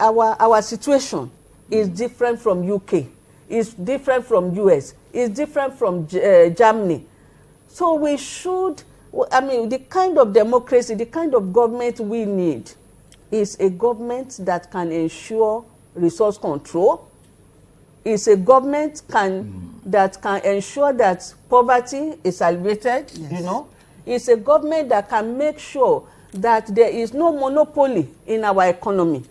our situation is different from UK, is different from US, is different from Germany. So we should, I mean, the kind of democracy, the kind of government we need is a government that can ensure resource control, is a government that can ensure that poverty is alleviated, yes. you know. It's a government that can make sure that there is no monopoly in our economy.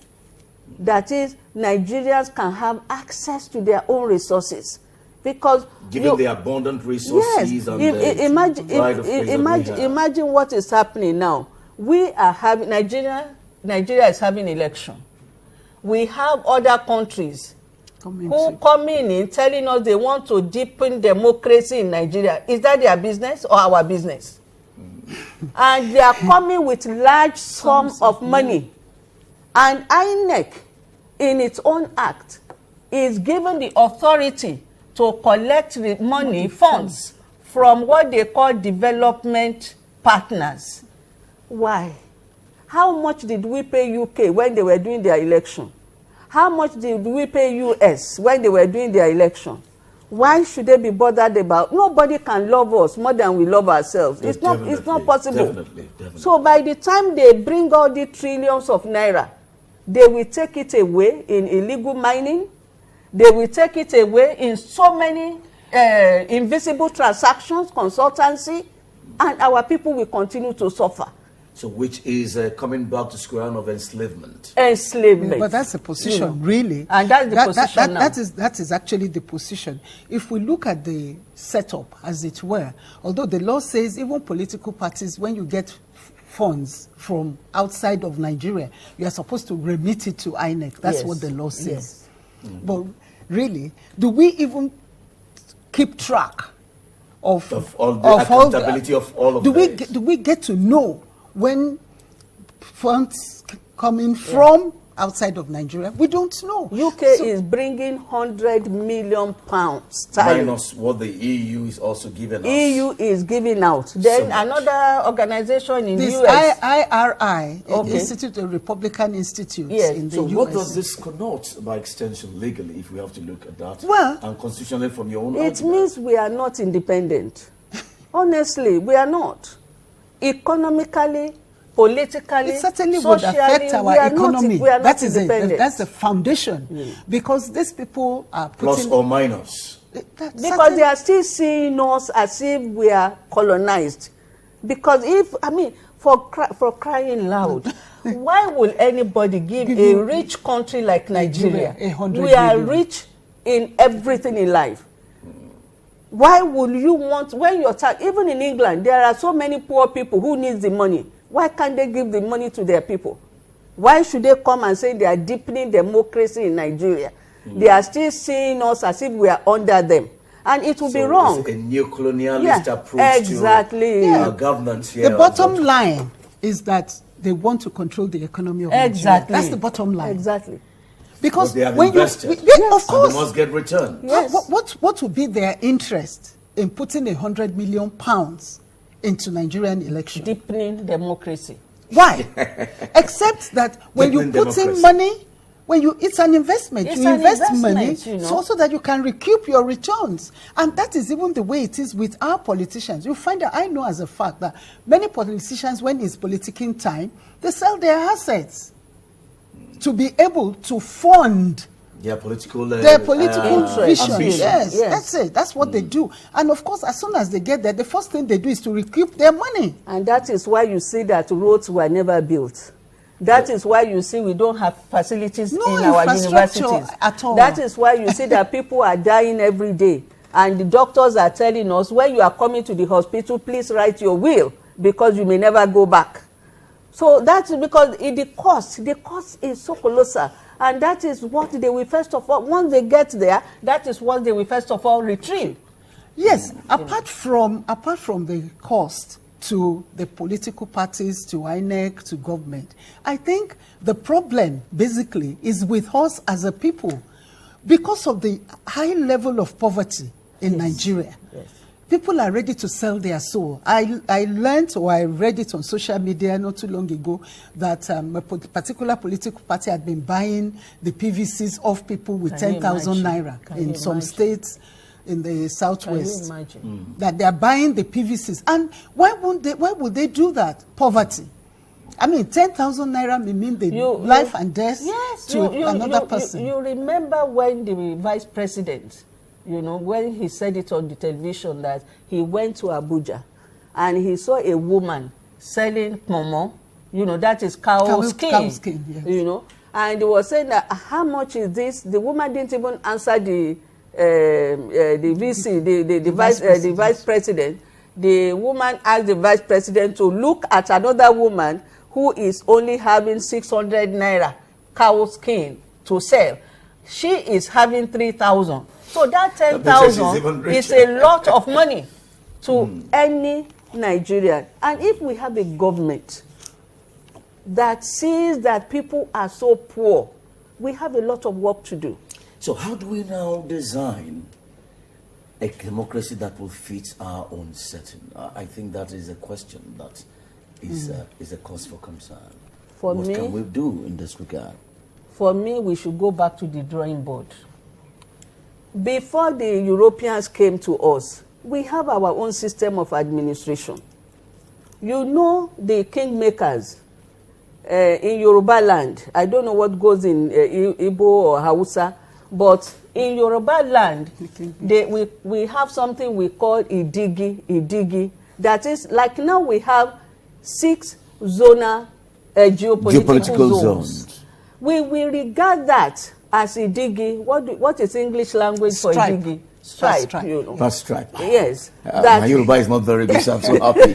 That is, Nigerians can have access to their own resources. Because given the abundant resources, yes, and imagine what is happening now. We are having Nigeria is having election. We have other countries who come in telling us they want to deepen democracy in Nigeria. Is that their business or our business? And they are coming with large sums of money. And INEC, in its own act, is given the authority to collect the money, funds, from what they call development partners. Why? How much did we pay UK when they were doing their election? How much did we pay US when they were doing their election? Why should they be bothered about? Nobody can love us more than we love ourselves. Yes, it's not possible. Definitely. So by the time they bring all the trillions of naira, they will take it away in illegal mining. They will take it away in so many invisible transactions, consultancy, and our people will continue to suffer. So which is coming back to square one of enslavement. Enslavement. But that's the position, really. And that's the position now. That is actually the position. If we look at the setup, as it were, although the law says even political parties, when you get funds from outside of Nigeria, you are supposed to remit it to INEC. That's what the law says. Yes. But really, do we even keep track of all the accountability of all of this? Do we get to know when funds coming from outside of Nigeria? We don't know. UK is bringing £100 million minus what the EU is also giving us. EU is giving out. Then another organization in the US. IRI, Institute of Republican Institutes in the US. So what does this connote by extension legally, if we have to look at that? Well, and constitutionally from your own it means we are not independent. Honestly, we are not. Economically, politically, it certainly socially, would affect our economy. We are not that is independent. That's the foundation. Because these people are putting... Plus or minus. Because they are still seeing us as if we are colonized. Because if, I mean, for crying loud, why will anybody give a rich country like Nigeria? We are rich in everything in life. Why would you want, when you're even in England, there are so many poor people who need the money. Why can't they give the money to their people? Why should they come and say they are deepening democracy in Nigeria? They are still seeing us as if we are under them. And it will be wrong. It's a neo-colonialist approach to our governance here. The bottom line is that they want to control the economy of Nigeria. That's the bottom line. Exactly. Because they have when invested, of course, they must get return. Yes. What would be their interest in putting £100 million into Nigerian election? Deepening democracy. Why? Except that when you put in money, it's an investment. You invest money so that you can recoup your returns. And that is even the way it is with our politicians. You find that I know as a fact that many politicians, when it's politicking time, they sell their assets to be able to fund their political vision. Ambition. Yes, that's it. That's what they do. And of course, as soon as they get there, the first thing they do is to recoup their money. And that is why you see that roads were never built. That is why you see we don't have facilities in our universities. At all. That is why you see that people are dying every day. And the doctors are telling us, when you are coming to the hospital, please write your will, because you may never go back. So that's because the cost is so colossal. And that is what they will first of all, once they get there, that is what they will first of all retrieve. Yes, apart from the cost to the political parties, to INEC, to government, I think the problem basically is with us as a people because of the high level of poverty in Nigeria. Yes. people are ready to sell their soul. I learned, or I read it on social media not too long ago, that a particular political party had been buying the PVCs of people with 10,000 naira in some states in the southwest. That they are buying the PVCs. And why would they do that? Poverty. I mean, 10,000 naira may mean the life and death to another person. You remember when the vice president, when he said it on the television, that he went to Abuja and he saw a woman selling momo, that is cow skin, yes. And he was saying that, how much is this? The woman didn't even answer the VC, the vice president. The woman asked the vice president to look at another woman who is only having 600 naira cow skin to sell. She is having 3,000. So that 10,000 is a lot of money to any Nigerian. And if we have a government that sees that people are so poor, we have a lot of work to do. So how do we now design a democracy that will fit our own setting? I think that is a question that is a cause for concern. What can we do in this regard? For me, we should go back to the drawing board. Before the Europeans came to us, we have our own system of administration. The kingmakers in Yoruba land, I don't know what goes in Igbo or Hausa, but in Yoruba land, we have something we call Idigi. That is, like now we have 6 zonal geopolitical zones. We will regard that as Idigi. What is English language for Idigi? Stripe. That's stripe. Yes. My Yoruba is not very good, so I'm so happy.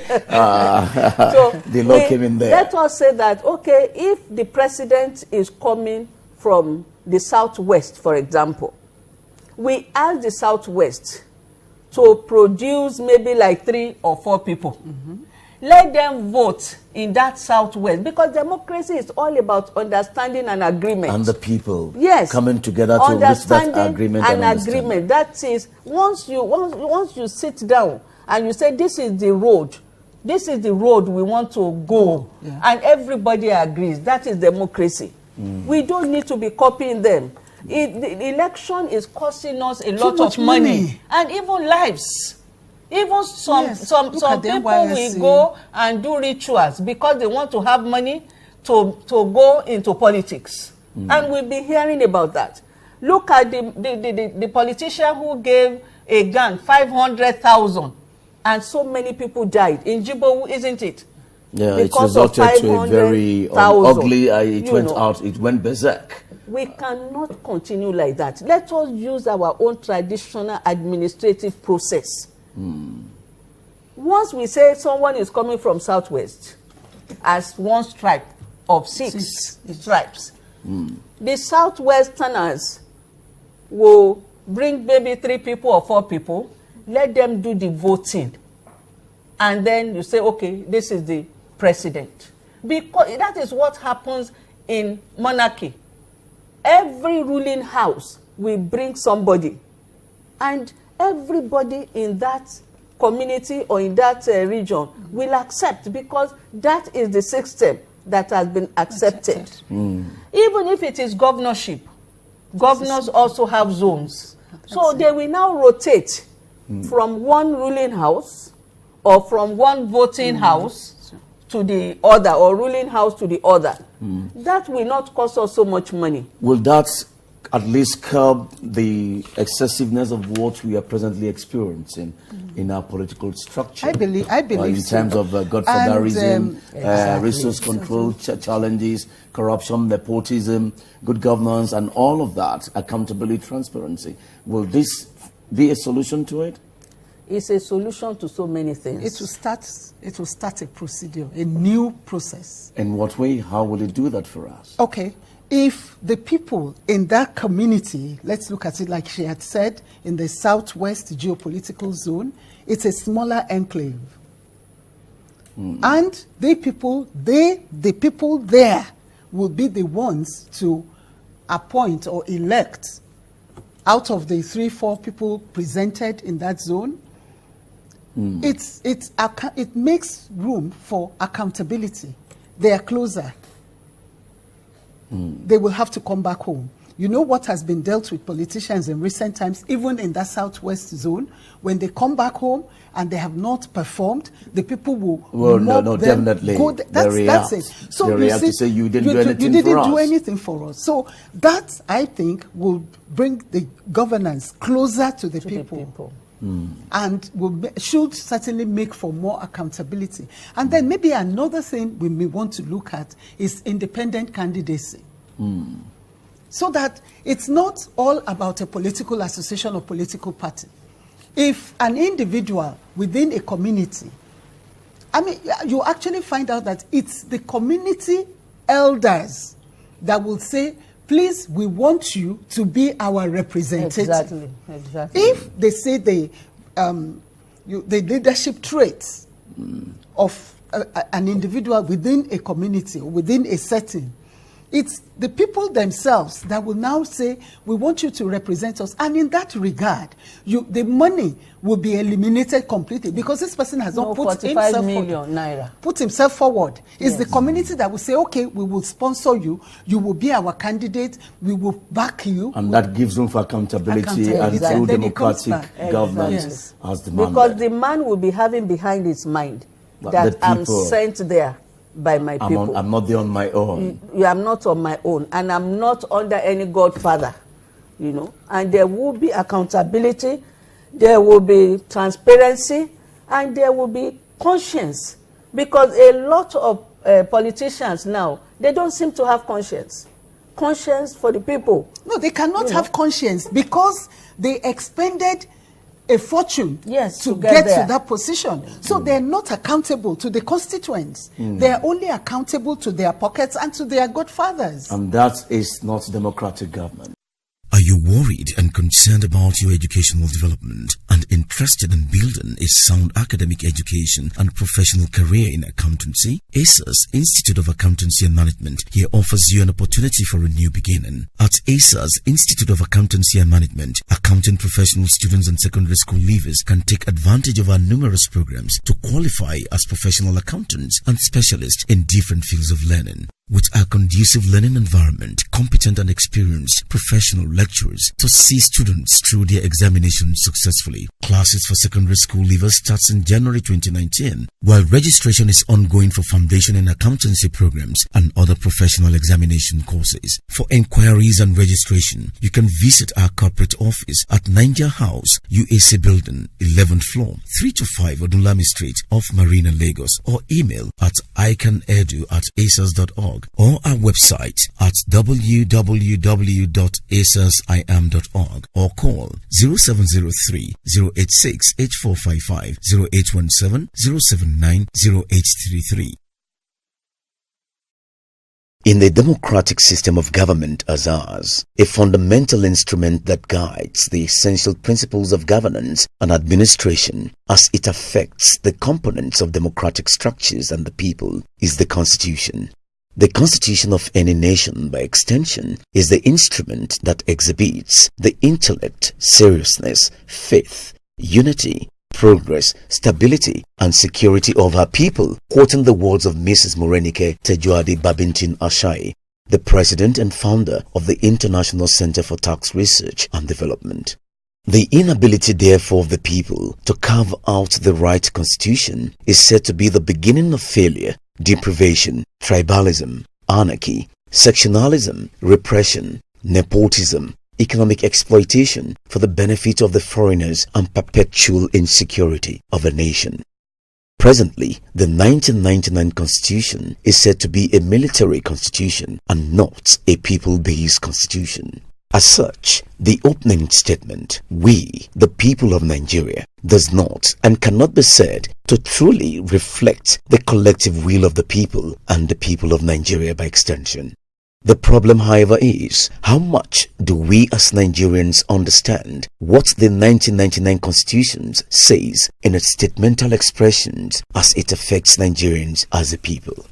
So the law came in there. Let us say that, okay, if the president is coming from the southwest, for example, we ask the southwest to produce maybe like 3 or 4 people. Let them vote in that southwest, because democracy is all about understanding and agreement. And the people coming together to reach that agreement and agreement. That is, once you sit down and you say, this is the road we want to go, and everybody agrees, that is democracy. We don't need to be copying them. The election is costing us a lot of money and even lives. Even some people will go and do rituals because they want to have money to go into politics. And we'll be hearing about that. Look at the politician who gave a gun 500,000 and so many people died in Jibo, isn't it? Yeah, it resulted to a very ugly, it went berserk. We cannot continue like that. Let us use our own traditional administrative process. Once we say someone is coming from southwest as one stripe of 6 stripes, the southwesterners will bring maybe 3 people or 4 people, let them do the voting, and then you say, okay, this is the president. Because that is what happens in monarchy. Every ruling house will bring somebody, and everybody in that community or in that region will accept, because that is the system that has been accepted. Even if it is governorship, governors also have zones. So they will now rotate from one ruling house or from one voting house to the other, or ruling house to the other. That will not cost us so much money. Will that at least curb the excessiveness of what we are presently experiencing in our political structure? I believe in terms of godfatherism, resource control challenges, corruption, nepotism, good governance, and all of that, accountability, transparency. Will this be a solution to it? It's a solution to so many things. It will start a procedure, a new process. In what way? How will it do that for us? Okay. If the people in that community, let's look at it like she had said, in the southwest geopolitical zone, it's a smaller enclave. And the people there will be the ones to appoint or elect out of the 3-4 people presented in that zone, it makes room for accountability. They are closer. They will have to come back home. You know what has been dealt with politicians in recent times, even in that southwest zone, when they come back home and they have not performed, the people will definitely. That's it. So they react to say you didn't do anything for us. So that, I think, will bring the governance closer to the people. And should certainly make for more accountability. And then maybe another thing we may want to look at is independent candidacy. So that it's not all about a political association or political party. If an individual within a community, I mean, you actually find out that it's the community elders that will say, please, we want you to be our representative. Exactly. If they say the leadership traits of an individual within a community or within a setting, it's the people themselves that will now say, we want you to represent us. And in that regard, the money will be eliminated completely because this person has not put himself forward. It's the community that will say, okay, we will sponsor you. You will be our candidate. We will back you. And that gives room for accountability and through democratic governance as demanded. Because the man will be having behind his mind that I'm sent there by my people. I'm not there on my own. You are not on my own, and I'm not under any godfather, you know. And there will be accountability, there will be transparency, and there will be conscience. Because a lot of politicians now, they don't seem to have conscience. Conscience for the people. No, they cannot have conscience because they expended a fortune to get to that position. So they're not accountable to the constituents. They're only accountable to their pockets and to their godfathers. And that is not democratic government. Are you worried and concerned about your educational development and interested in building a sound academic education and professional career in accountancy? ACERS Institute of Accountancy and Management here offers you an opportunity for a new beginning. At ACERS Institute of Accountancy and Management, accounting professional students and secondary school leavers can take advantage of our numerous programs to qualify as professional accountants and specialists in different fields of learning. With our conducive learning environment, competent and experienced professional lecturers to see students through their examinations successfully. Classes for secondary school leavers starts in January 2019, while registration is ongoing for foundation and accountancy programs and other professional examination courses. For inquiries and registration, you can visit our corporate office at Niger House, UAC Building, 11th floor, 325 Odunlami Street, off Marina, Lagos, or email at icanedu@acers.org. or our website at www.acersim.org or call 0703 086 8455 0817 079 0833. In the democratic system of government as ours, a fundamental instrument that guides the essential principles of governance and administration as it affects the components of democratic structures and the people is the Constitution. The Constitution of any nation, by extension, is the instrument that exhibits the intellect, seriousness, faith, unity, progress, stability, and security of our people, quoting the words of Mrs. Morenike Tejuadi Babintin Ashai, the president and founder of the International Center for Tax Research and Development. The inability, therefore, of the people to carve out the right constitution is said to be the beginning of failure, deprivation, tribalism, anarchy, sectionalism, repression, nepotism, economic exploitation for the benefit of the foreigners, and perpetual insecurity of a nation. Presently, the 1999 Constitution is said to be a military constitution and not a people-based constitution. As such, the opening statement, "We, the people of Nigeria," does not and cannot be said to truly reflect the collective will of the people and the people of Nigeria by extension. The problem, however, is how much do we as Nigerians understand what the 1999 Constitution says in its statemental expressions as it affects Nigerians as a people.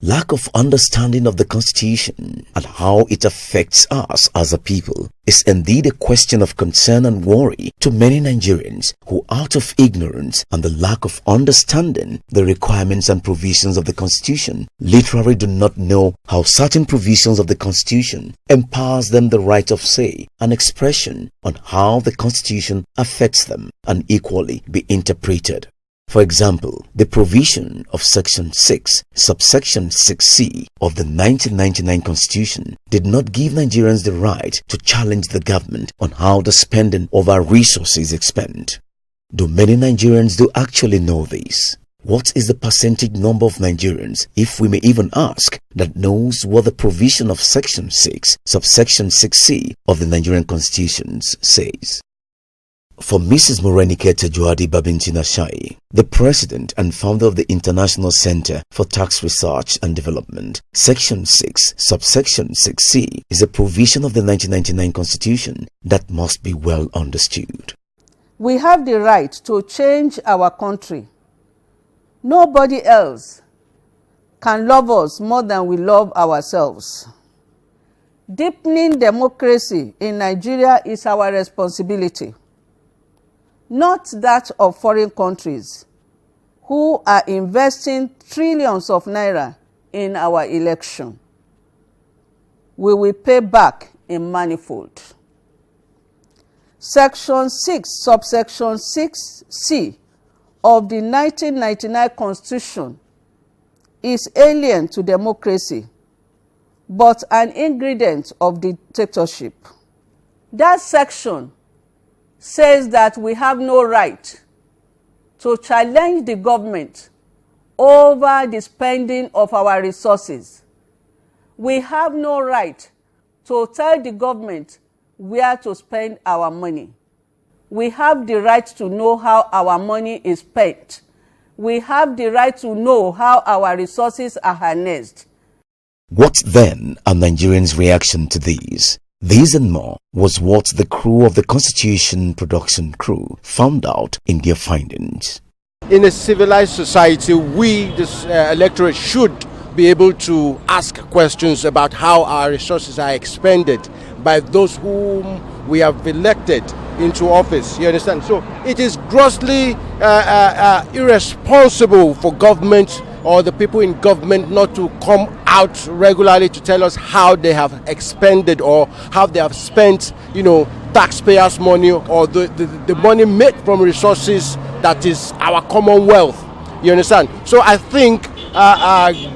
Lack of understanding of the Constitution and how it affects us as a people is indeed a question of concern and worry to many Nigerians who, out of ignorance and the lack of understanding the requirements and provisions of the Constitution, literally do not know how certain provisions of the Constitution empowers them the right of say and expression on how the Constitution affects them and equally be interpreted. For example, the provision of Section 6, subsection 6C of the 1999 Constitution did not give Nigerians the right to challenge the government on how the spending of our resources is spent. Do many Nigerians do actually know this? What is the percentage number of Nigerians, if we may even ask, that knows what the provision of Section 6, subsection 6C of the Nigerian Constitution says? For Mrs. Morenike Tejuadi Babintina Shai, the president and founder of the International Center for Tax Research and Development, Section 6, subsection 6C is a provision of the 1999 Constitution that must be well understood. We have the right to change our country. Nobody else can love us more than we love ourselves. Deepening democracy in Nigeria is our responsibility, not that of foreign countries who are investing trillions of naira in our election. We will pay back in manifold. Section 6, subsection 6C of the 1999 Constitution is alien to democracy, but an ingredient of dictatorship. That section says that we have no right to challenge the government over the spending of our resources. We have no right to tell the government where to spend our money. We have the right to know how our money is spent. We have the right to know how our resources are harnessed. What then are Nigerians' reaction to these? This and more was what the crew of the Constitution production crew found out in their findings. In a civilized society, we, the electorate, should be able to ask questions about how our resources are expended by those whom we have elected into office. You understand? So it is grossly irresponsible for government or the people in government not to come out regularly to tell us how they have expended or how they have spent, taxpayers' money or the money made from resources that is our common wealth. You understand? So I think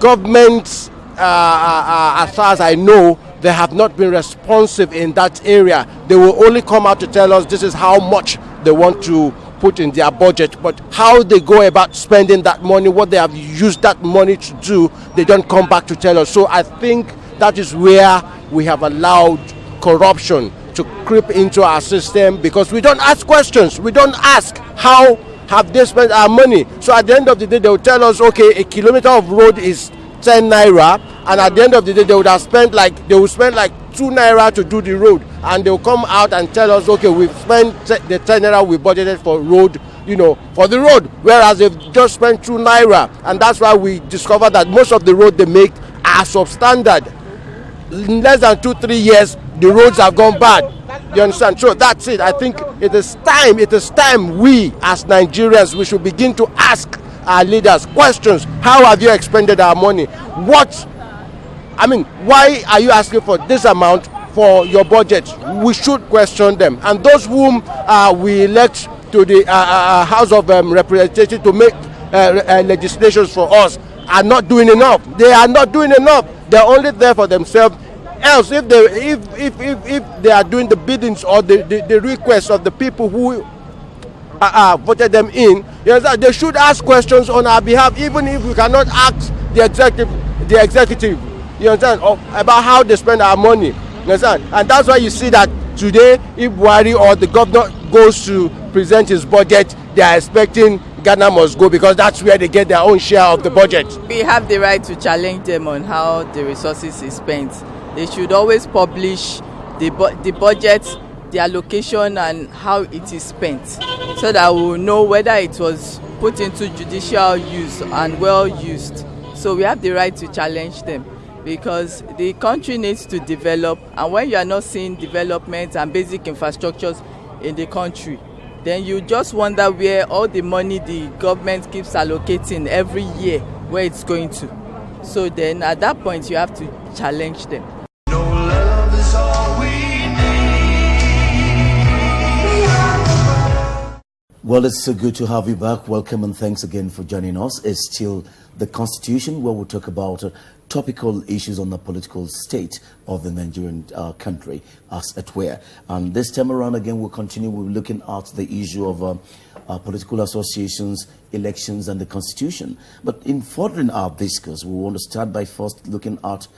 governments, as far as I know, they have not been responsive in that area. They will only come out to tell us this is how much they want to put in their budget, but how they go about spending that money, what they have used that money to do, they don't come back to tell us. So I think that is where we have allowed corruption to creep into our system, because we don't ask questions. We don't ask how have they spent our money. So at the end of the day, they will tell us, okay, a kilometer of road is 10 naira, and at the end of the day, they will spend like 2 naira to do the road, and they will come out and tell us, okay, we've spent the 10 naira we budgeted for road, for the road, whereas they've just spent 2 naira, and that's why we discovered that most of the road they make are substandard. In less than 2-3 years, the roads have gone bad. You understand? So that's it. I think it is time we as Nigerians, we should begin to ask our leaders questions. How have you expended our money? Why are you asking for this amount for your budget? We should question them. And those whom we elect to the House of Representatives to make legislations for us are not doing enough. They are not doing enough. They're only there for themselves. Else, if they are doing the biddings or the requests of the people who voted them in, they should ask questions on our behalf, even if we cannot ask the executive, you understand, about how they spend our money. You understand? And that's why you see that today, if Buhari or the governor goes to present his budget, they are expecting Ghana must go, because that's where they get their own share of the budget. We have the right to challenge them on how the resources is spent. They should always publish the budget, the allocation, and how it is spent, so that we will know whether it was put into judicial use and well used, So we have the right to challenge them, because the country needs to develop, and when you are not seeing development and basic infrastructures in the country, then you just wonder where all the money the government keeps allocating every year, where it's going to. So then at that point you have to challenge them. No love is all we need. Well, it's so good to have you back. Welcome and thanks again for joining us. It's still the Constitution, where we'll talk about topical issues on the political state of the Nigerian country, as it were. And this time around again, we'll continue with looking at the issue of political associations, elections, and the Constitution. But in furthering our discourse, we want to start by first looking at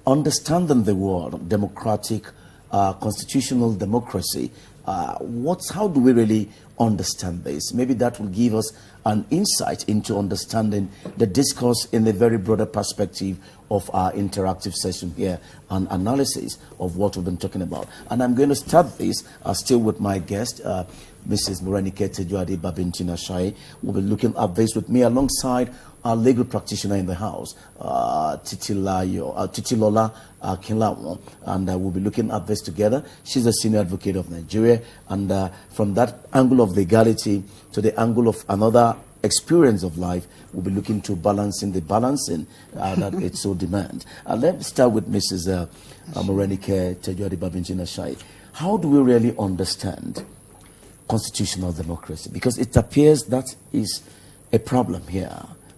understanding the word democratic, constitutional democracy. How do we really understand this? Maybe that will give us an insight into understanding the discourse in a very broader perspective of our interactive session here and analysis of what we've been talking about. And I'm going to start this still with my guest, Mrs. Morenike Tejuade Babintina Shai. We'll be looking at this with me alongside our legal practitioner in the house, Titilola Kinlawo, and we'll be looking at this together. She's a senior advocate of Nigeria, and from that angle of legality to the angle of another experience of life, we'll be looking to balancing the balancing that it so demands. Let's start with Mrs. Morenike Tejuade Babintina Shai. How do we really understand constitutional democracy? Because it appears that is a problem here.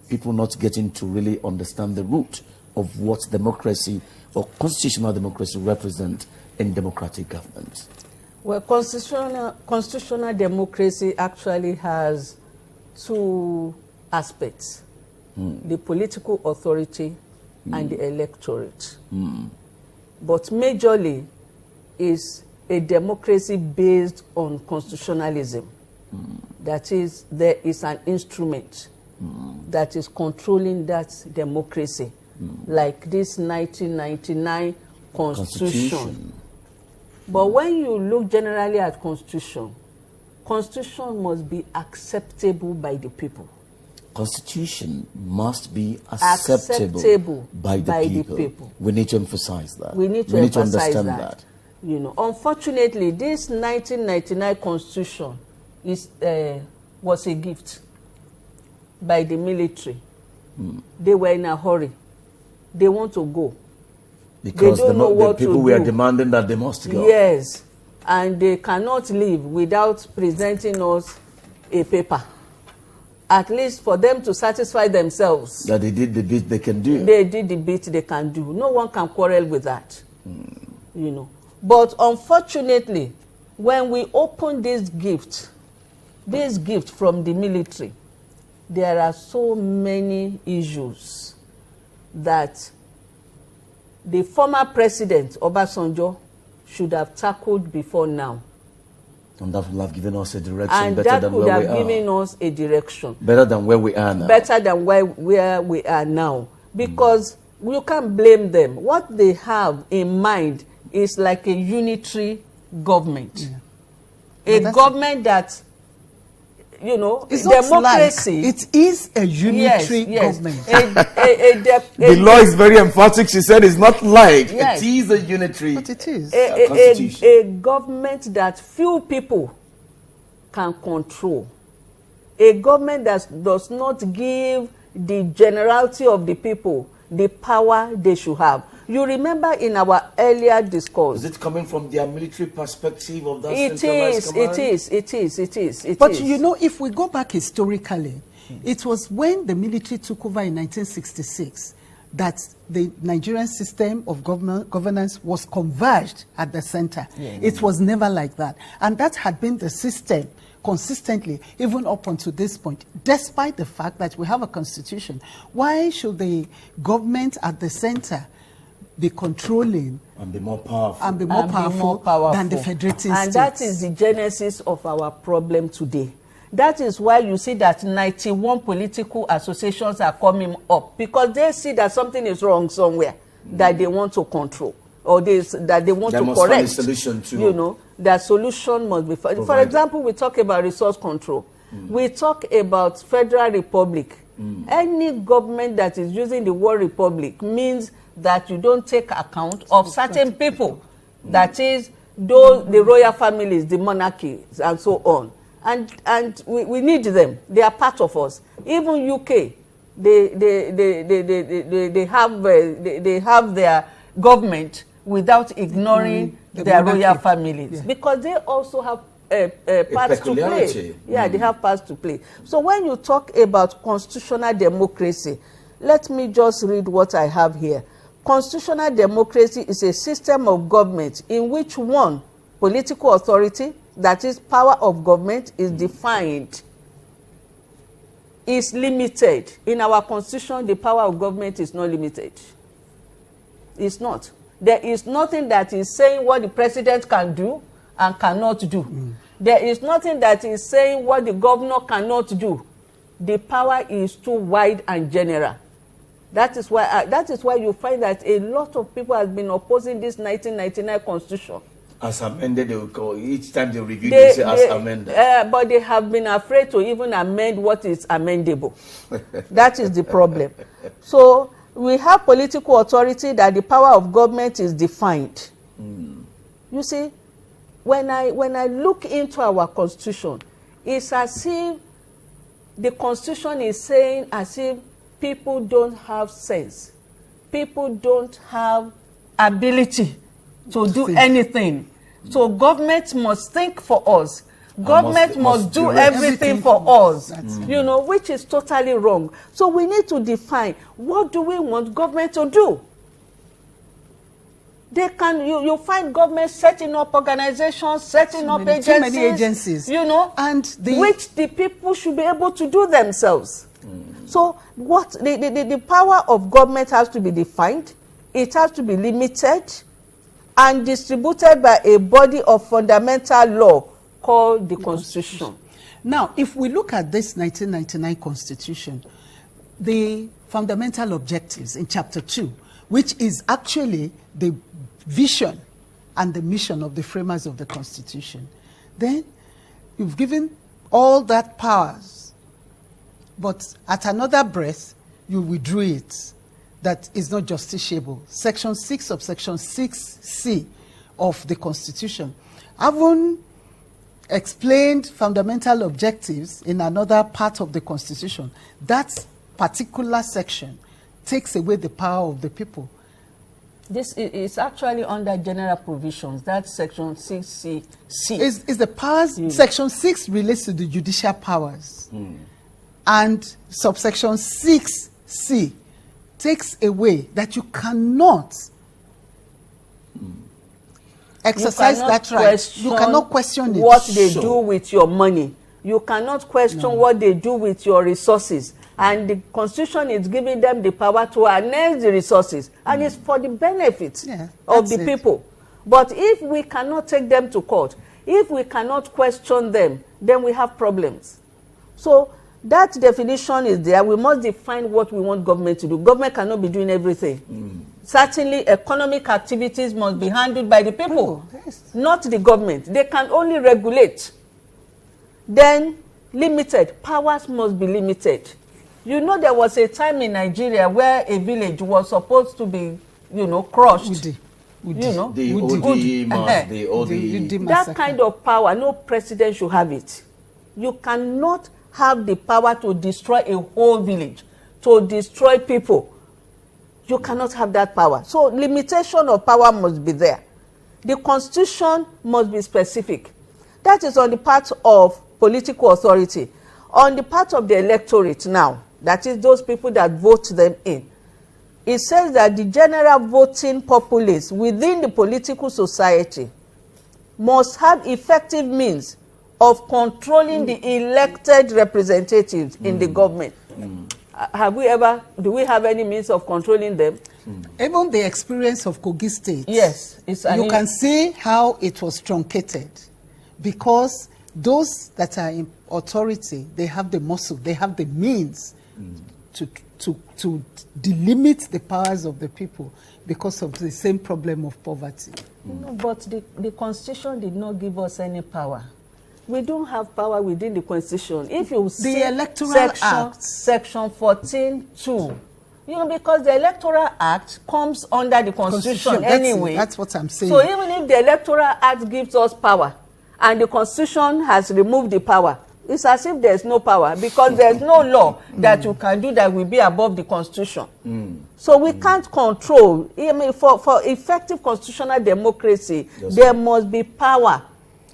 People not getting to really understand the root of what democracy or constitutional democracy represent in democratic government. Well, constitutional democracy actually has two aspects, the political authority and the electorate. But majorly is a democracy based on constitutionalism. That is, there is an instrument that is controlling that democracy, like this 1999 Constitution. But when you look generally at Constitution must be acceptable by the people. Constitution must be acceptable by the people. We need to emphasize that. We need to understand that. You know, unfortunately, this 1999 Constitution was a gift by the military. They were in a hurry. They want to go. Because the people were demanding that they must go. Yes. And they cannot leave without presenting us a paper. At least for them to satisfy themselves. That they did the bit they can do. They did the bit they can do. No one can quarrel with that. You know. But unfortunately, when we open this gift from the military, there are so many issues that the former president, Obasanjo, should have tackled before now. And that would have given us a direction and better than where we are. And that would have given us a direction. Better than where we are now. Better than where we are now. Because you can't blame them. What they have in mind is like a unitary government. A government that, you know, it's democracy. Like, it is a unitary government. The law is very emphatic. She said it's not like. It is a unitary but it is. constitution. A government that few people can control. A government that does not give the generality of the people the power they should have. You remember in our earlier discourse. Is it coming from their military perspective of that centralized command? It is. But you know, if we go back historically, it was when the military took over in 1966 that the Nigerian system of governance was converged at the center. It was never like that. And that had been the system consistently, even up until this point, despite the fact that we have a constitution. Why should the government at the center be controlling and be more powerful than the federating states? And that is the genesis of our problem today. That is why you see that 91 political associations are coming up, because they see that something is wrong somewhere that they want to control, or that they want to correct. Find a solution to. You know, that solution must be found. For example, we talk about resource control. We talk about Federal Republic. Any government that is using the word republic means that you don't take account of certain people. That is, the royal families, the monarchies, and so on. And we need them. They are part of us. Even UK, they have their government without ignoring their royal families, because they also have parts to play. Yeah, they have parts to play. So when you talk about constitutional democracy, let me just read what I have here. Constitutional democracy is a system of government in which one political authority, that is power of government, is defined, is limited. In our constitution, the power of government is not limited. It's not. There is nothing that is saying what the president can do and cannot do. There is nothing that is saying what the governor cannot do. The power is too wide and general. That is why you find that a lot of people have been opposing this 1999 constitution. As amended, they will call each time they review they say as amended. But they have been afraid to even amend what is amendable. That is the problem. So we have political authority that the power of government is defined. You see, when I look into our constitution, it's as if the constitution is saying as if people don't have sense. People don't have ability to do anything. So government must think for us. Government must do everything for us. You know, which is totally wrong. So we need to define, what do we want government to do? They can, you find government setting up organizations, setting up agencies. Too many agencies. You know, and which the people should be able to do themselves. So what the power of government has to be defined, it has to be limited and distributed by a body of fundamental law called the Constitution. Now, if we look at this 1999 Constitution, the fundamental objectives in Chapter 2, which is actually the vision and the mission of the framers of the Constitution, then you've given all that powers, but at another breath, you withdrew it. That is not justiciable. Section 6 subsection 6C of the Constitution. Having explained fundamental objectives in another part of the Constitution, that particular section takes away the power of the people. This is actually under general provisions. That's section 6C. Is the powers, section 6 relates to the judicial powers. And subsection 6C takes away that you cannot exercise that right. You cannot question it. What they do with your money. You cannot question what they do with your resources. And the Constitution is giving them the power to harness the resources. And it's for the benefit of the people. But if we cannot take them to court, if we cannot question them, then we have problems. So that definition is there. We must define what we want government to do. Government cannot be doing everything. Certainly, economic activities must be handled by the people, not the government. They can only regulate. Then, limited. Powers must be limited. You know, there was a time in Nigeria where a village was supposed to be, you know, crushed. That kind of power, no president should have it. You cannot have the power to destroy a whole village, to destroy people. You cannot have that power. So limitation of power must be there. The Constitution must be specific. That is on the part of political authority. On the part of the electorate now, that is those people that vote them in, it says that the general voting populace within the political society must have effective means of controlling the elected representatives in the government. Do we have any means of controlling them? Even the experience of Kogi State. Yes. You can see how it was truncated, because those that are in authority, they have the muscle, they have the means to delimit the powers of the people because of the same problem of poverty. No, but the Constitution did not give us any power. We don't have power within the Constitution. If you see the Electoral Act, Section 14(2), you know, because the Electoral Act comes under the Constitution anyway. That's what I'm saying. So even if the Electoral Act gives us power and the Constitution has removed the power, it's as if there's no power, because there's no law that you can do that will be above the Constitution. So we can't control. I mean, for effective constitutional democracy, there must be power.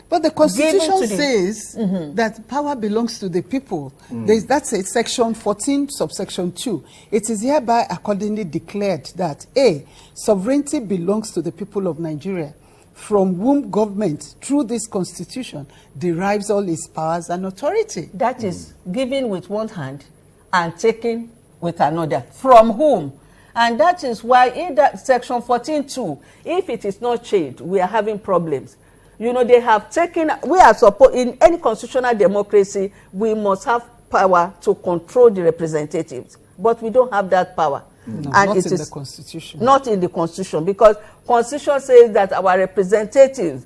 But the Constitution says that power belongs to the people. That's a section 14, subsection 2. It is hereby accordingly declared that A, sovereignty belongs to the people of Nigeria, from whom government, through this Constitution, derives all its powers and authority. That is given with one hand and taken with another. From whom? And that is why in that section 14(2), if it is not changed, we are having problems. You know, they have taken, we are supposed, in any constitutional democracy, we must have power to control the representatives. But we don't have that power. No, and not it in is the Constitution. Not in the Constitution, because Constitution says that our representatives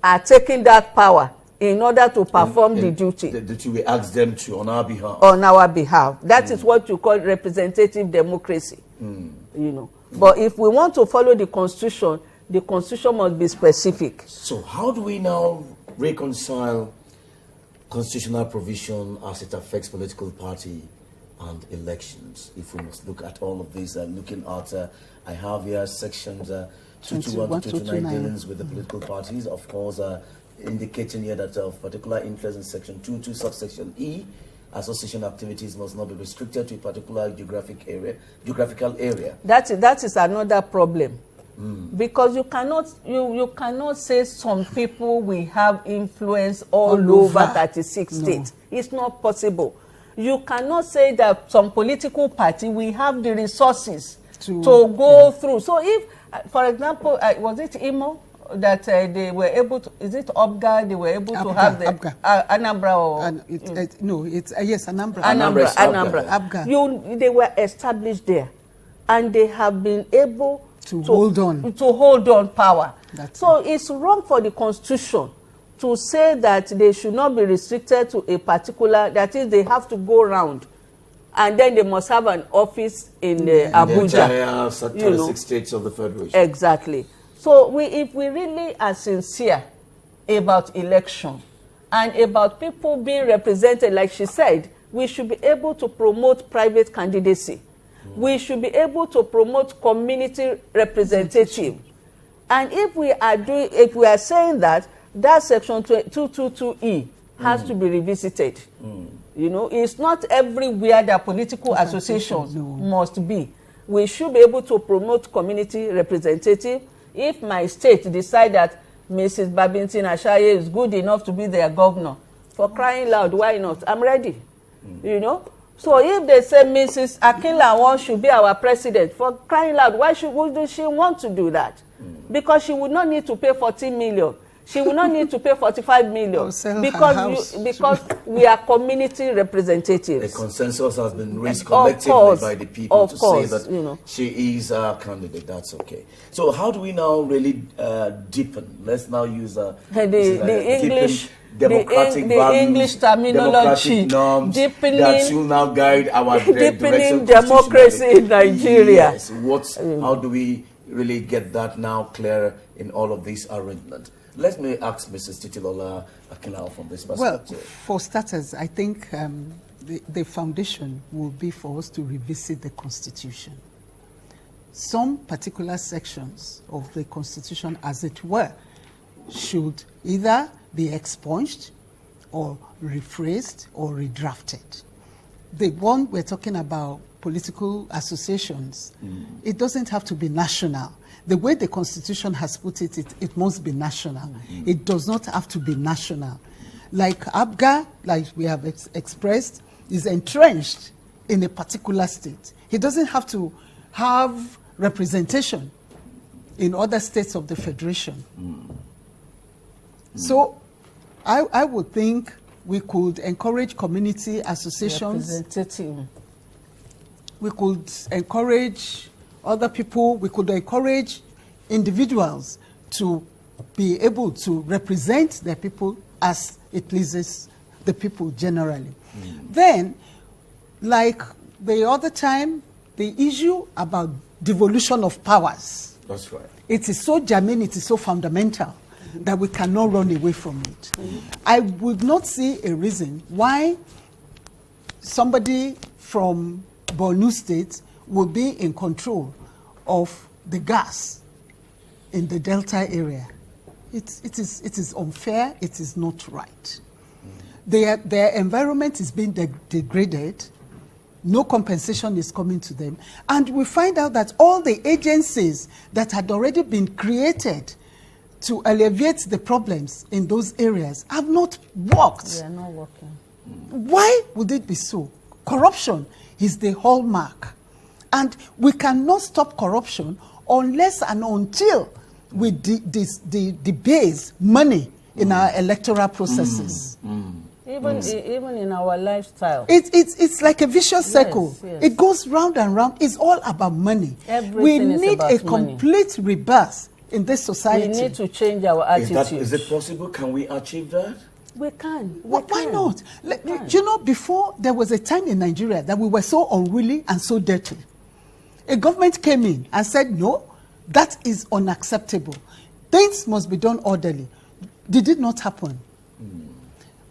are taking that power in order to perform the duty. The duty we ask them to on our behalf. On our behalf. That is what you call representative democracy. You know. But if we want to follow the Constitution must be specific. So how do we now reconcile constitutional provision as it affects political party and elections? If we must look at all of these, looking at, I have here sections 221 to 229 dealings with the political parties, of course, indicating here that of particular interest in section 22 subsection E, association activities must not be restricted to a particular geographical area. That is another problem. Because you cannot say some people will have influence all over 36 states. It's not possible. You cannot say that some political party will have the resources to go through. So if, for example, was it Imo that they were able to, is it Obga, they were able to have the Anambra or... no, it's, yes, Anambra. Anambra. They were established there, and they have been able to hold on power. It's wrong for the Constitution to say that they should not be restricted to a particular, that is, they have to go around, and then they must have an office in Abuja. The entire 36 states of the Federation. Exactly. So if we really are sincere about election and about people being represented, like she said, we should be able to promote private candidacy. We should be able to promote community representative. And if we are saying that section 222E has to be revisited. You know, it's not everywhere that political associations must be. We should be able to promote community representative. If my state decide that Mrs. Babington Ashaye is good enough to be their governor, for crying loud, why not? I'm ready. You know? So if they say Mrs. Akinlawan should be our president, for crying loud, why would she want to do that? Because she would not need to pay 14 million. She will not need to pay 45 million because we are community representatives. A consensus has been reached collectively by the people to say that she is our candidate. That's okay. So how do we now really deepen? Let's now use the English democratic values, English terminology, norms deepening, that will now guide our deepening democracy in Nigeria. Yes. How do we really get that now clear in all of these arrangements? Let me ask Mrs. Titilola Akinlawan from this perspective. Well, for starters, I think the foundation will be for us to revisit the Constitution. Some particular sections of the Constitution, as it were, should either be expunged or rephrased or redrafted. The one we're talking about, political associations, it doesn't have to be national. The way the Constitution has put it, it must be national. It does not have to be national. Like ABGA, like we have expressed, is entrenched in a particular state. He doesn't have to have representation in other states of the Federation. So I would think we could encourage community associations. We could encourage other people. We could encourage individuals to be able to represent their people as it pleases the people generally. Then, like the other time, the issue about devolution of powers. That's right. It is so germane, it is so fundamental that we cannot run away from it. I would not see a reason why somebody from Borno State will be in control of the gas in the Delta area. It is unfair, it is not right. Their environment is being degraded. No compensation is coming to them. And we find out that all the agencies that had already been created to alleviate the problems in those areas have not worked. They are not working. Why would it be so? Corruption is the hallmark. And we cannot stop corruption unless and until we debase money in our electoral processes. Even in our lifestyle. It's like a vicious circle. Yes. It goes round and round. It's all about money. Everything is need about a complete rebirth in this society. We need to change our attitude. Is it possible? Can we achieve that? We can. Why not? You know, before there was a time in Nigeria that we were so unruly and so dirty. A government came in and said, no, that is unacceptable. Things must be done orderly. Did it not happen?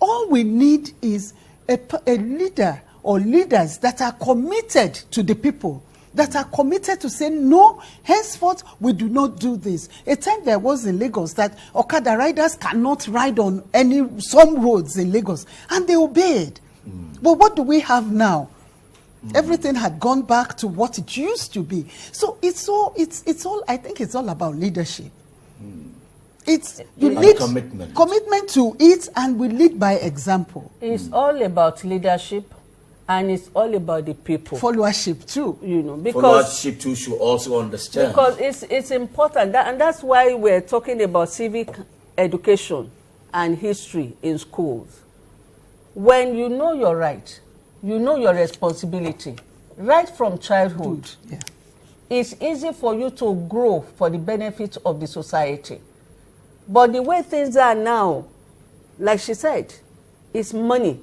All we need is a leader or leaders that are committed to the people, that are committed to say, no, henceforth, we do not do this. A time there was in Lagos that Okada riders cannot ride on some roads in Lagos, and they obeyed. But what do we have now? Everything had gone back to what it used to be. So it's all, I think it's all about leadership. You lead commitment to it, and we lead by example. It's all about leadership, and it's all about the people. Followership too, because followership too should also understand. Because it's important, and that's why we're talking about civic education and history in schools. When you know your right, you know your responsibility, right from childhood. Yeah. It's easy for you to grow for the benefit of the society. But the way things are now, like she said, it's money.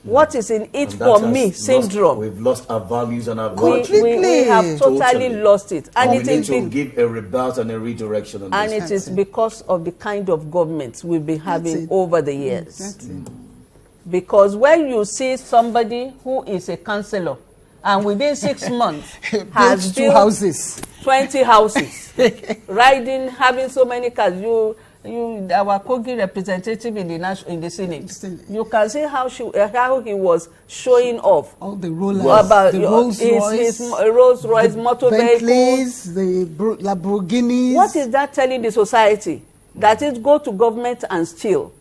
What is in it for me syndrome. We've lost our values and our culture. We have totally lost it. And we need to give a rebirth and a redirection on this. And it is because of the kind of government we've been having over the years. That's it. Because when you see somebody who is a councillor and within 6 months has built 2 houses, 20 houses, riding, having so many cars, our Kogi representative in the Senate, you can see how he was showing off all the rollers, about the Rolls-Royce, his Rolls-Royce motor Bentleys, vehicles, the Lamborghinis. What is that telling the society? That is, go to government and steal.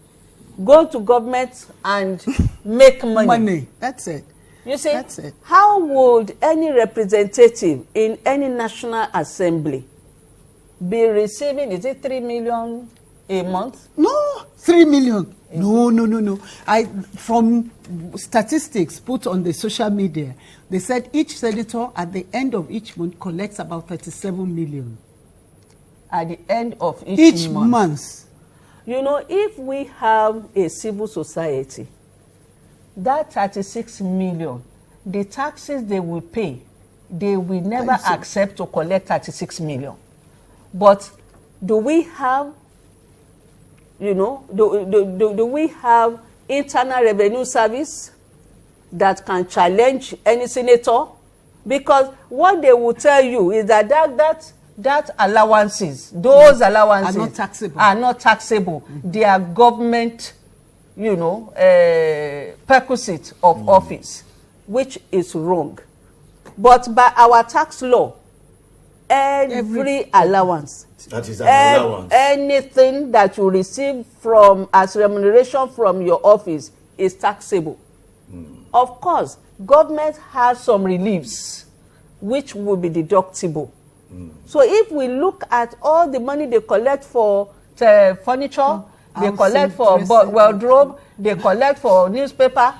Go to government and make money. That's it. You see, that's it. How would any representative in any national assembly be receiving, is it 3 million a month? No, 3 million. No. From statistics put on the social media, they said each senator at the end of each month collects about 37 million. At the end of each month. You know, if we have a civil society, that 36 million, the taxes they will pay, they will never accept to collect 36 million. But do we have, do we have internal revenue service that can challenge any senator? Because what they will tell you is that allowances, those allowances are not taxable. They are government, perquisite of office, which is wrong. But by our tax law, every allowance, that is an allowance, anything that you receive as remuneration from your office is taxable. Of course, government has some reliefs which will be deductible. So if we look at all the money they collect for furniture, they collect for wardrobe, they collect for newspaper,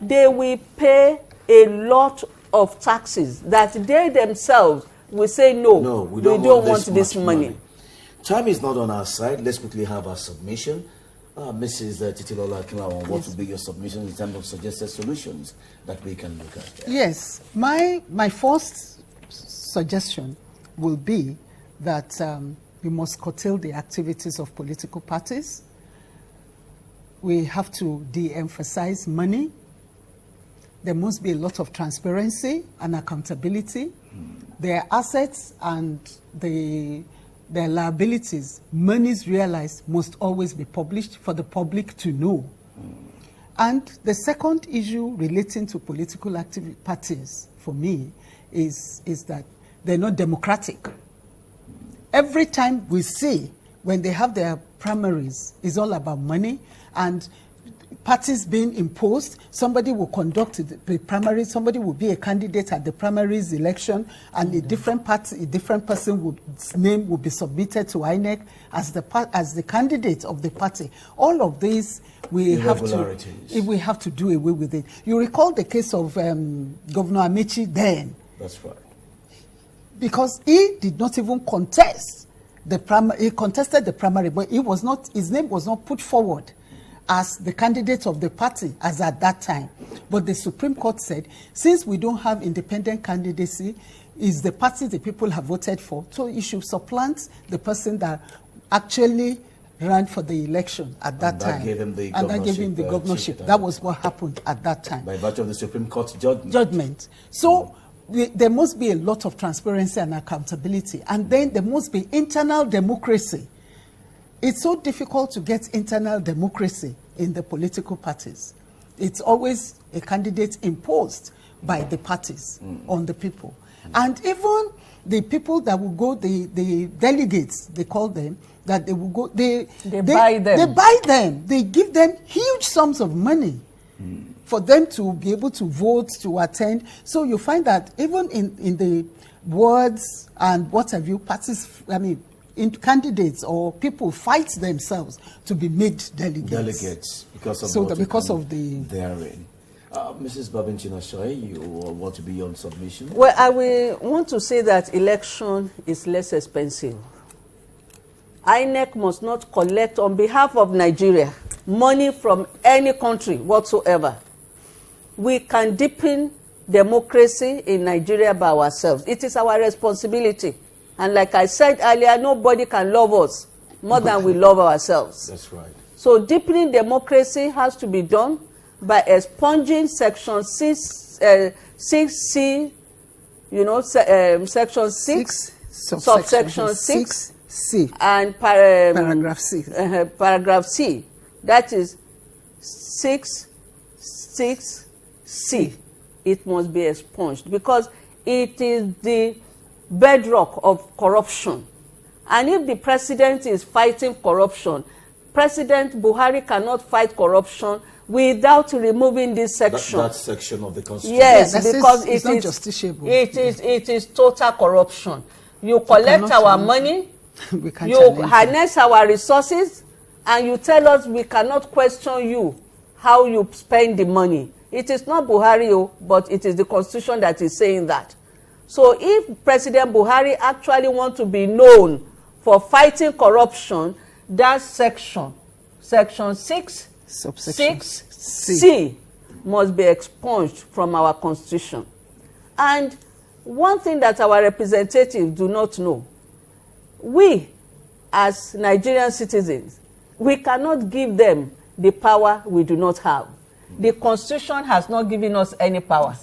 they will pay a lot of taxes that they themselves will say, no, we don't want this money. Time is not on our side. Let's quickly have our submission. Mrs. Titilola Akinlawan, what would be your submission in terms of suggested solutions that we can look at? Yes, my first suggestion will be that we must curtail the activities of political parties. We have to de-emphasize money. There must be a lot of transparency and accountability. Their assets and their liabilities, monies realized, must always be published for the public to know. And the second issue relating to political parties, for me, is that they're not democratic. Every time we see when they have their primaries, it's all about money and parties being imposed. Somebody will conduct the primary, somebody will be a candidate at the primaries election, and a different party, a different person's name will be submitted to INEC as the candidate of the party. All of these we have to do away with it. You recall the case of Governor Amici then. That's right. Because he did not even contest the primary. He contested the primary, but his name was not put forward as the candidate of the party as at that time. But the Supreme Court said, since we don't have independent candidacy, is the party the people have voted for, so you should supplant the person that actually ran for the election at that time. And that gave him the governorship. That was what happened at that time. By virtue of the Supreme Court's judgment. So there must be a lot of transparency and accountability. And then there must be internal democracy. It's so difficult to get internal democracy in the political parties. It's always a candidate imposed by the parties on the people. And even the people that will go, the delegates, they call them, that they will go, they buy them. They buy them. They give them huge sums of money for them to be able to vote, to attend. So you find that even in the wards and what have you, parties, candidates or people fight themselves to be made delegates. Because of their reign. Mrs. Babinchina Shoy, you want to be on submission? Well, I will want to say that election is less expensive. INEC must not collect on behalf of Nigeria money from any country whatsoever. We can deepen democracy in Nigeria by ourselves. It is our responsibility. And like I said earlier, nobody can love us more than we love ourselves. That's right. So deepening democracy has to be done by expunging Section 6C, Section 6, subsection 6C, and paragraph C. Paragraph C. That is 6C. It must be expunged because it is the bedrock of corruption. And if the president is fighting corruption, President Buhari cannot fight corruption without removing this section. That section of the Constitution. Yes, because it's not justiciable. It is total corruption. You collect our money, you harness our resources, and you tell us we cannot question you how you spend the money. It is not Buhari, but it is the Constitution that is saying that. So if President Buhari actually wants to be known for fighting corruption, that section 6, subsection 6C must be expunged from our Constitution. And one thing that our representatives do not know, we as Nigerian citizens, we cannot give them the power we do not have. The Constitution has not given us any power.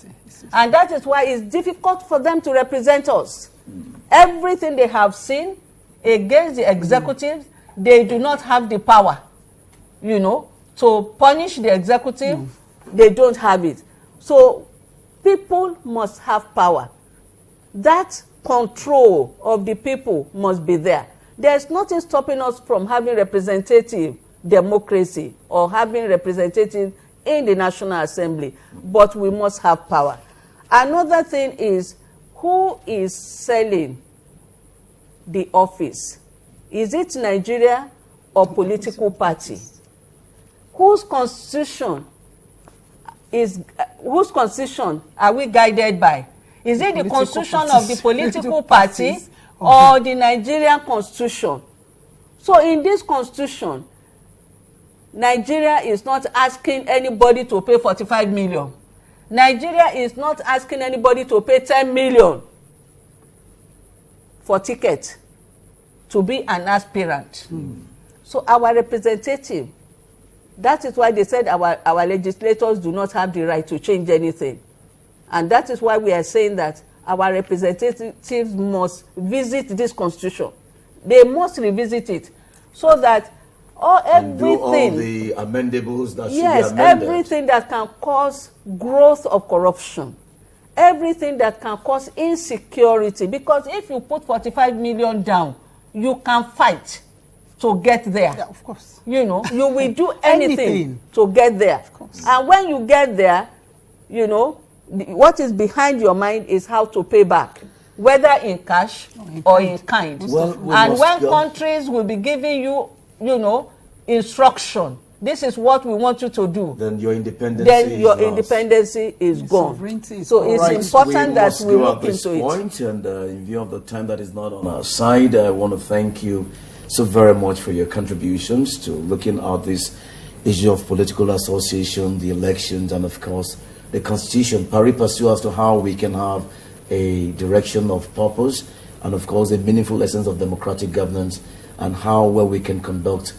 And that is why it's difficult for them to represent us. Everything they have seen against the executive, they do not have the power, to punish the executive. They don't have it. So people must have power. That control of the people must be there. There's nothing stopping us from having representative democracy or having representative in the National Assembly, but we must have power. Another thing is, who is selling the office? Is it Nigeria or political party? Whose constitution are we guided by? Is it the constitution of the political party or the Nigerian constitution? So in this constitution, Nigeria is not asking anybody to pay 45 million. Nigeria is not asking anybody to pay 10 million for ticket to be an aspirant. So our representative, that is why they said our legislators do not have the right to change anything. And that is why we are saying that our representatives must visit this constitution. They must revisit it so that everything, do all the amendables that should be amended. Everything that can cause growth of corruption, everything that can cause insecurity, because if you put 45 million down, you can fight to get there. Yeah, of course. You know, you will do anything to get there. Of course. And when you get there, you know, what is behind your mind is how to pay back, whether in cash or in kind. And when countries will be giving you, you know, instruction, this is what we want you to do, then your independence is gone. So it's important that we look into it. Point, and in view of the time that is not on our side, I want to thank you so very much for your contributions to looking at this issue of political association, the elections, and of course the constitution, pari passu as to how we can have a direction of purpose and of course a meaningful essence of democratic governance, and how well we can conduct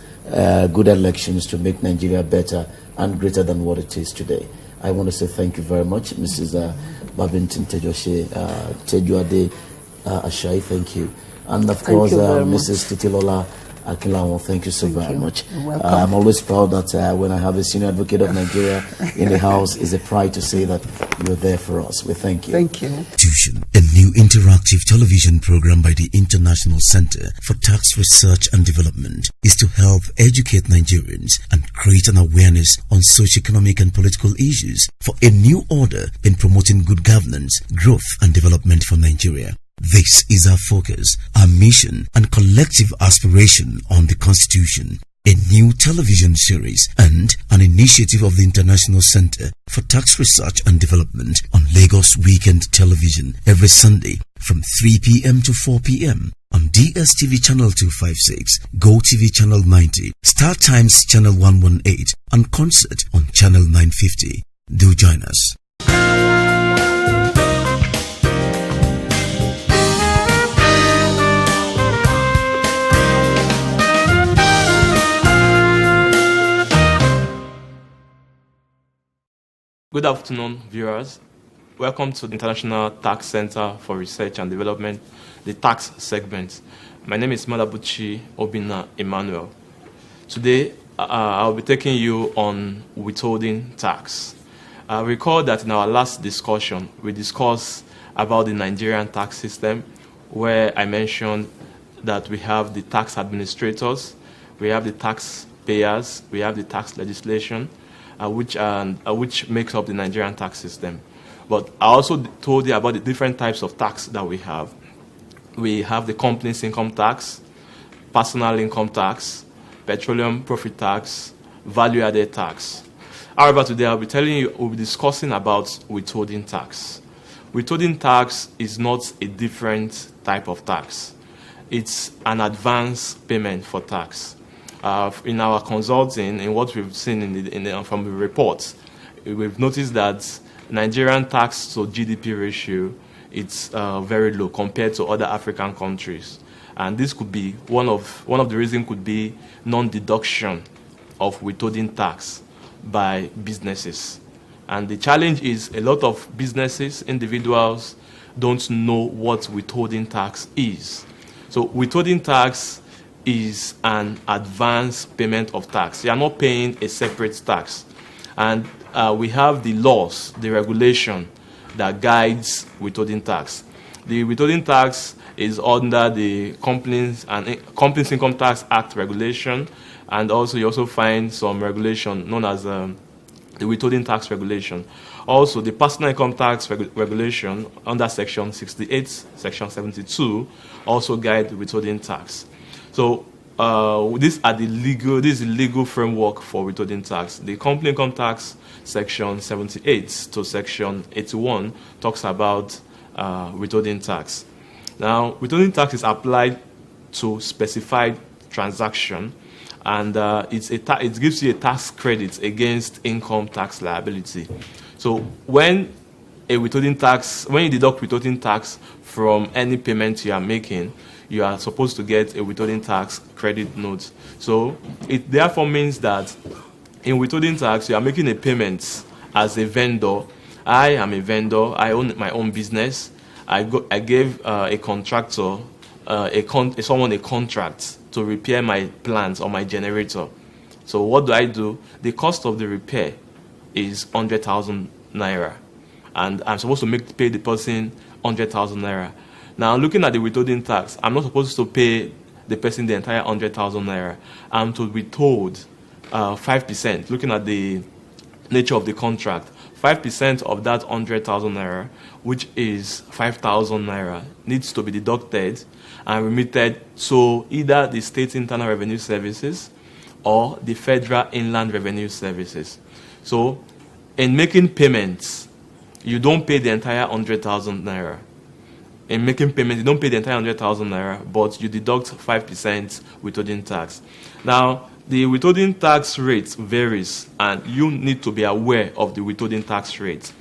good elections to make Nigeria better and greater than what it is today. I want to say thank you very much, Mrs. Babington Tejoshe, Tejuade Ashai, thank you. And of course, Mrs. Titilola Akinlawo, thank you so very much. I'm always proud that when I have a senior advocate of Nigeria in the house, it's a pride to say that you're there for us. We thank you. Thank you. Constitution, a new interactive television program by the International Center for Tax Research and Development, is to help educate Nigerians and create an awareness on socio-economic and political issues for a new order in promoting good governance, growth and development for Nigeria. This is our focus, our mission and collective aspiration on the Constitution. A new television series and an initiative of the International Center for Tax Research and Development on Lagos Weekend Television every Sunday from 3 p.m. to 4 p.m. on DSTV Channel 256, GoTV Channel 90, Star Times Channel 118 and Concert on Channel 950. Do join us. Good afternoon, viewers. Welcome to the International Tax Center for Research and Development, the tax segment. My name is Malabuchi Obina Emmanuel. Today, I'll be taking you on withholding tax. Recall that in our last discussion, we discussed about the Nigerian tax system, where I mentioned that we have the tax administrators, we have the taxpayers, we have the tax legislation, which makes up the Nigerian tax system. But I also told you about the different types of tax that we have. We have the company's income tax, personal income tax, petroleum profit tax, value-added tax. However, today we'll be discussing about withholding tax. Withholding tax is not a different type of tax. It's an advance payment for tax. In our consulting, in what we've seen from the reports, we've noticed that Nigerian tax to GDP ratio it's very low compared to other African countries, and this could be one of the reasons could be non-deduction of withholding tax by businesses. And the challenge is a lot of businesses, individuals, don't know what withholding tax is. So withholding tax is an advance payment of tax. You are not paying a separate tax. And we have the laws, the regulation that guides withholding tax. The withholding tax is under the Companies Income Tax Act regulation, and also you also find some regulation known as the withholding tax regulation. Also, the personal income tax regulation under Section 68, Section 72 also guide withholding tax. So this is the legal framework for withholding tax. The company income tax section 78 to section 81 talks about withholding tax. Now, withholding tax is applied to specified transaction and it gives you a tax credit against income tax liability. So when you deduct withholding tax from any payment you are making, you are supposed to get a withholding tax credit note. So it therefore means that in withholding tax, you are making a payment as a vendor. I am a vendor. I own my own business. I gave a contractor, someone a contract to repair my plant or my generator. So what do? The cost of the repair is 100,000 naira, and I'm supposed to pay the person 100,000 naira. Now, looking at the withholding tax, I'm not supposed to pay the person the entire 100,000 naira. I'm to withhold 5%. Looking at the nature of the contract, 5% of that 100,000 naira, which is 5,000 naira, needs to be deducted and remitted to either the state internal revenue services or the federal inland revenue services. So, in making payments, you don't pay the entire 100,000 naira. In making payments, you don't pay the entire 100,000 naira, but you deduct 5% withholding tax. Now, the withholding tax rate varies, and you need to be aware of the withholding tax rate.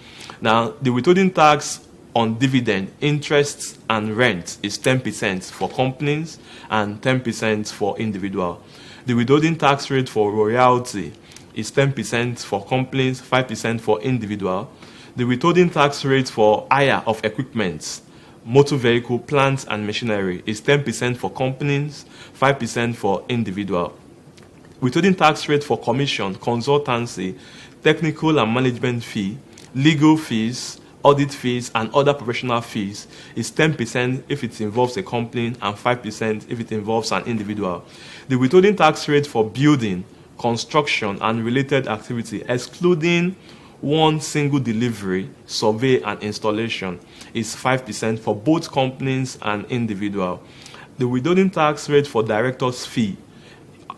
Now, the withholding tax on dividend, interest, and rent is 10% for companies and 10% for individual. The withholding tax rate for royalty is 10% for companies, 5% for individual. The withholding tax rate for hire of equipment, motor vehicle, plants, and machinery is 10% for companies, 5% for individual. Withholding tax rate for commission, consultancy, technical and management fee, legal fees, audit fees, and other professional fees is 10% if it involves a company and 5% if it involves an individual. The withholding tax rate for building, construction, and related activity, excluding one single delivery, survey, and installation, is 5% for both companies and individual. The withholding tax rate for director's fee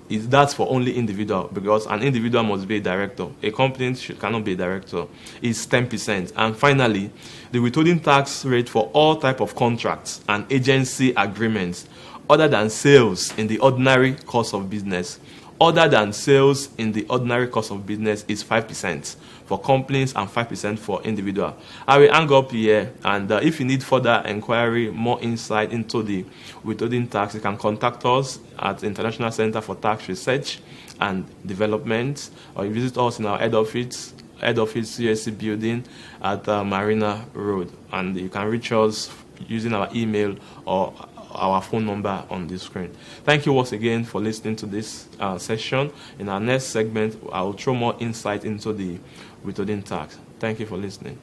that's for only individual, because an individual must be a director. A company cannot be a director. Is 10%. And finally, the withholding tax rate for all type of contracts and agency agreements other than sales in the ordinary course of business. Other than sales in the ordinary course of business is 5% for companies and 5% for individual. I will hang up here, and if you need further inquiry, more insight into the withholding tax, you can contact us at International Center for Tax Research and Development, or you visit us in our head office CSC building at Marina Road, and you can reach us using our email or our phone number on the screen. Thank you once again for listening to this session. In our next segment, I will throw more insight into the withholding tax. Thank you for listening.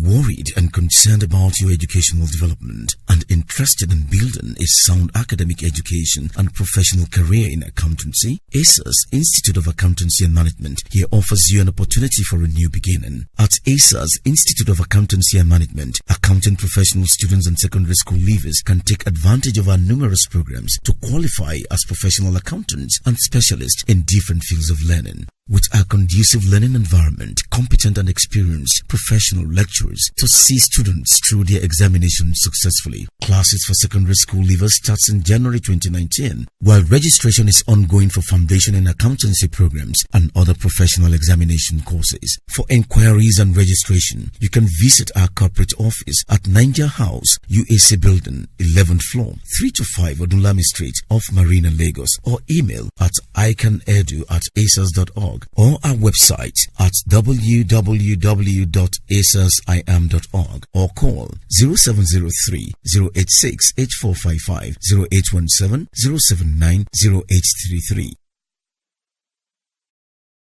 Worried and concerned about your educational development and interested in building a sound academic education and professional career in accountancy? ASA's Institute of Accountancy and Management here offers you an opportunity for a new beginning. At ASA's Institute of Accountancy and Management, accounting professional students and secondary school leavers can take advantage of our numerous programs to qualify as professional accountants and specialists in different fields of learning. With our conducive learning environment, competent and experienced professional lecturers to see students through their examinations successfully. Classes for secondary school leavers starts in January 2019, while registration is ongoing for foundation and accountancy programs and other professional examination courses. For inquiries and registration, you can visit our corporate office at Niger House, UAC Building, 11th floor, 3 to 5 Odunlami Street, off Marina, Lagos, or email at icanedu@asas.org. or our website at www.asasiam.org, or call 0703 086 8455 0817 079 0833.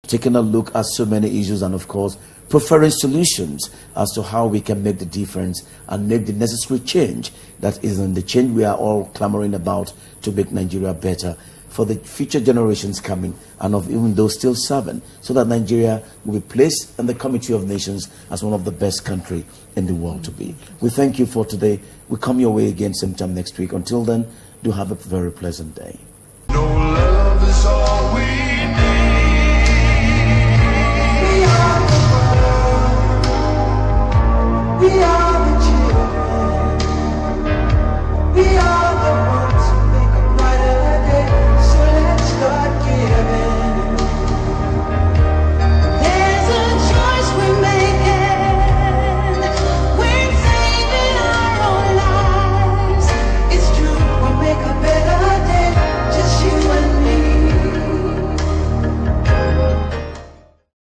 Taking a look at so many issues and, of course, preferring solutions as to how we can make the difference and make the necessary change that is in the change we are all clamoring about to make Nigeria better for the future generations coming and of even those still serving, so that Nigeria will be placed in the Committee of Nations as one of the best countries in the world to be. We thank you for today. We come your way again same time next week. Until then, do have a very pleasant day.